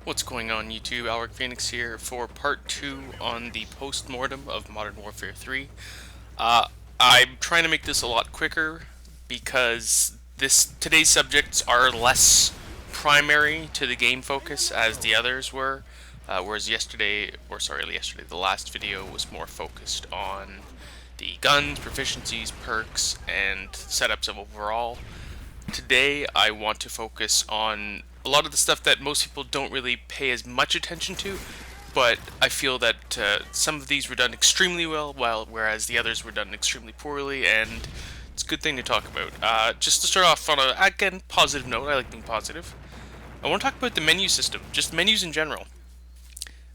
What's going on YouTube? Alric Phoenix here for part 2 on the post-mortem of Modern Warfare 3. I'm trying to make this a lot quicker because today's subjects are less primary to the game focus as the others were, whereas the last video was more focused on the guns, proficiencies, perks, and setups of overall. Today I want to focus on a lot of the stuff that most people don't really pay as much attention to, but I feel that some of these were done extremely well, whereas the others were done extremely poorly, and it's a good thing to talk about. Just to start off on a, again, positive note, I like being positive, I want to talk about the menu system, just menus in general.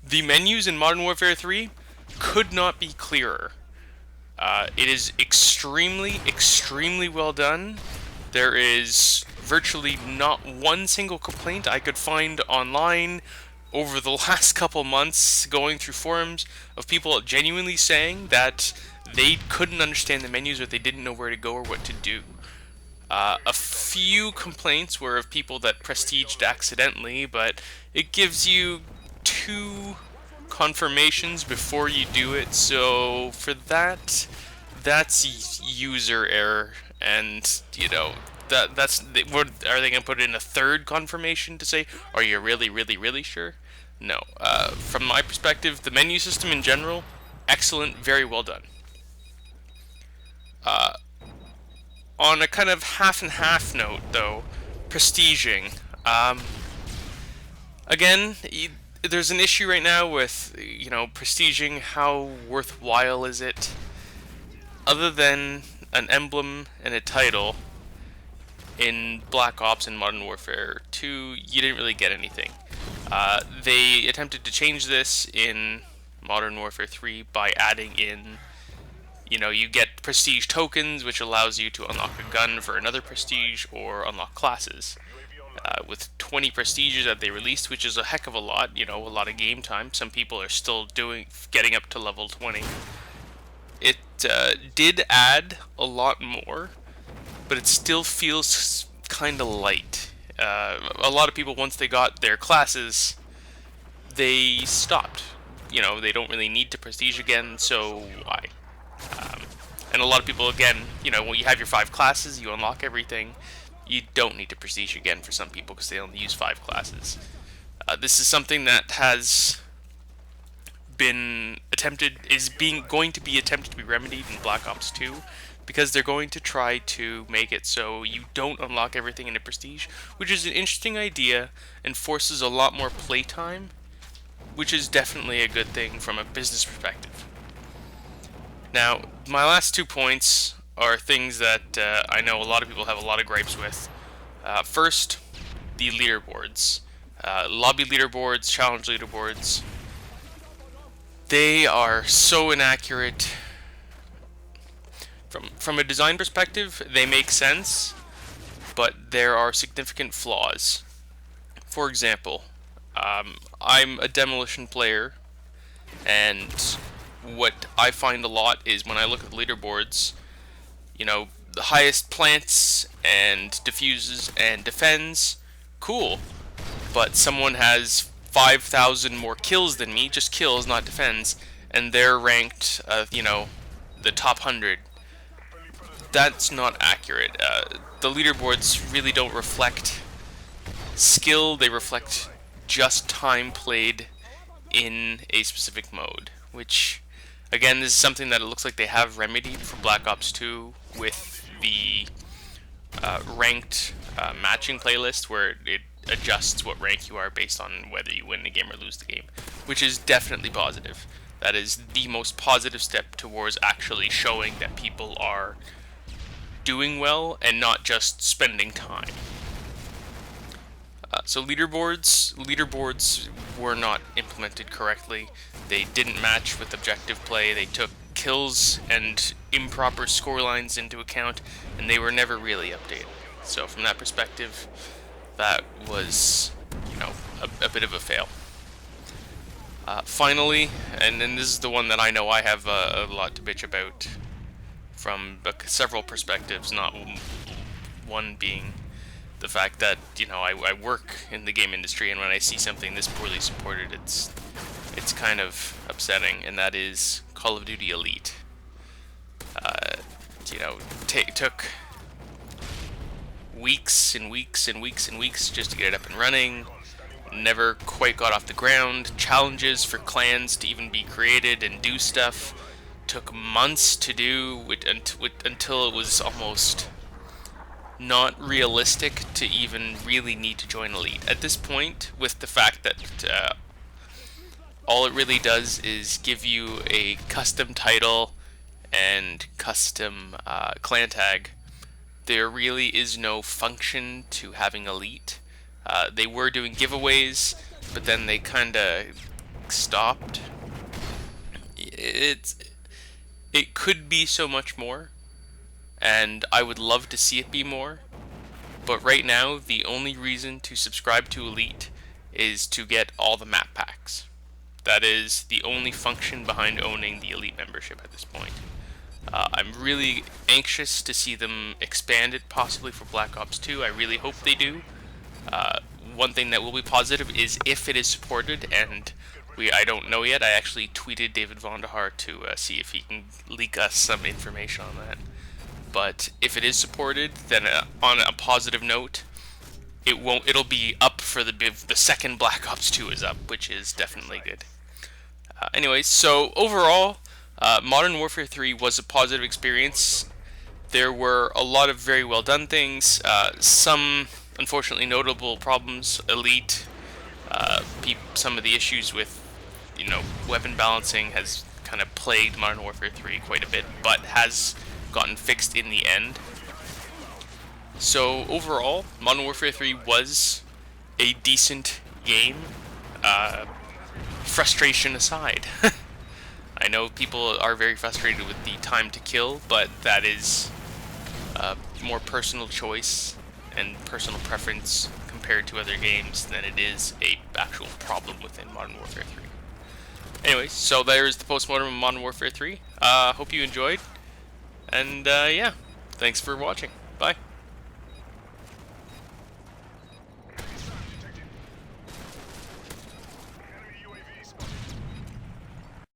The menus in Modern Warfare 3 could not be clearer. It is extremely well done. There is virtually not one single complaint I could find online over the last couple months going through forums of people genuinely saying that they couldn't understand the menus or they didn't know where to go or what to do. A few complaints were of people that prestiged accidentally, but it gives you 2 confirmations before you do it, so for that's user error, and you know are they gonna put in a 3rd confirmation to say, are you really sure? No. From my perspective, the menu system in general, excellent, very well done. On a kind of half and half note, though, prestiging. Again, there's an issue right now with, prestiging. How worthwhile is it? Other than an emblem and a title in Black Ops and Modern Warfare 2, you didn't really get anything. They attempted to change this in Modern Warfare 3 by adding in, you get prestige tokens, which allows you to unlock a gun for another prestige or unlock classes. With 20 prestiges that they released, which is a heck of a lot, a lot of game time. Some people are still getting up to level 20. It did add a lot more, but it still feels kind of light. A lot of people, once they got their classes, they stopped. They don't really need to prestige again, so why? And a lot of people, again, when you have your 5 classes, you unlock everything. You don't need to prestige again for some people because they only use 5 classes. This is something that has been going to be attempted to be remedied in Black Ops 2, because they're going to try to make it so you don't unlock everything in a prestige, which is an interesting idea and forces a lot more playtime, which is definitely a good thing from a business perspective. Now, my last 2 points are things that I know a lot of people have a lot of gripes with. First, the leaderboards. Lobby leaderboards, challenge leaderboards. They are so inaccurate. From a design perspective, they make sense, but there are significant flaws. For example, I'm a demolition player, and what I find a lot is when I look at the leaderboards, the highest plants and diffuses and defends, cool, but someone has 5,000 more kills than me, just kills, not defends, and they're ranked, the top 100. That's not accurate. The leaderboards really don't reflect skill, they reflect just time played in a specific mode, which, again, this is something that it looks like they have remedied for Black Ops 2 with the ranked matching playlist, where it adjusts what rank you are based on whether you win the game or lose the game, which is definitely positive. That is the most positive step towards actually showing that people are doing well and not just spending time. So leaderboards were not implemented correctly. They didn't match with objective play. They took kills and improper scorelines into account, and they were never really updated. So from that perspective, that was, a bit of a fail. Finally, and this is the one that I know I have a lot to bitch about from several perspectives, not one being the fact that, you know, I work in the game industry, and when I see something this poorly supported, it's kind of upsetting, and that is Call of Duty Elite. You know, took weeks and weeks and weeks and weeks just to get it up and running. Never quite got off the ground. Challenges for clans to even be created and do stuff took months to do, until it was almost not realistic to even really need to join Elite. At this point, with the fact that all it really does is give you a custom title and custom clan tag, there really is no function to having Elite. They were doing giveaways, but then they kind of stopped. It could be so much more, and I would love to see it be more. But right now, the only reason to subscribe to Elite is to get all the map packs. That is the only function behind owning the Elite membership at this point. I'm really anxious to see them expand it, possibly for Black Ops 2. I really hope they do. One thing that will be positive is if it is supported, and I don't know yet. I actually tweeted David Vonderhaar to see if he can leak us some information on that. But if it is supported, then on a positive note, it'll be up for the second Black Ops 2 is up, which is definitely good. Anyways, so overall, Modern Warfare 3 was a positive experience. There were a lot of very well done things, some unfortunately notable problems. Elite, some of the issues with, you know, weapon balancing has kind of plagued Modern Warfare 3 quite a bit, but has gotten fixed in the end. So overall, Modern Warfare 3 was a decent game, frustration aside. I know people are very frustrated with the time to kill, but that is a more personal choice and personal preference compared to other games than it is a actual problem within Modern Warfare 3. Anyways, so there's the postmortem of Modern Warfare 3. Hope you enjoyed, and yeah, thanks for watching. Bye.